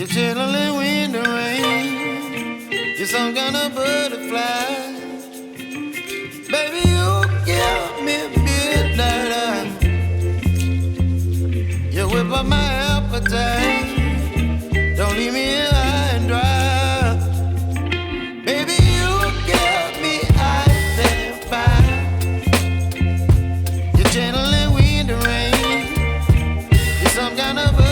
You're chilling in the rain. You're some kind of butterfly. Baby, you give me midnight. You whip up my appetite. Don't leave me here high and dry. Baby, you give me ice and fire. You're channeling wind and rain. You're some kind of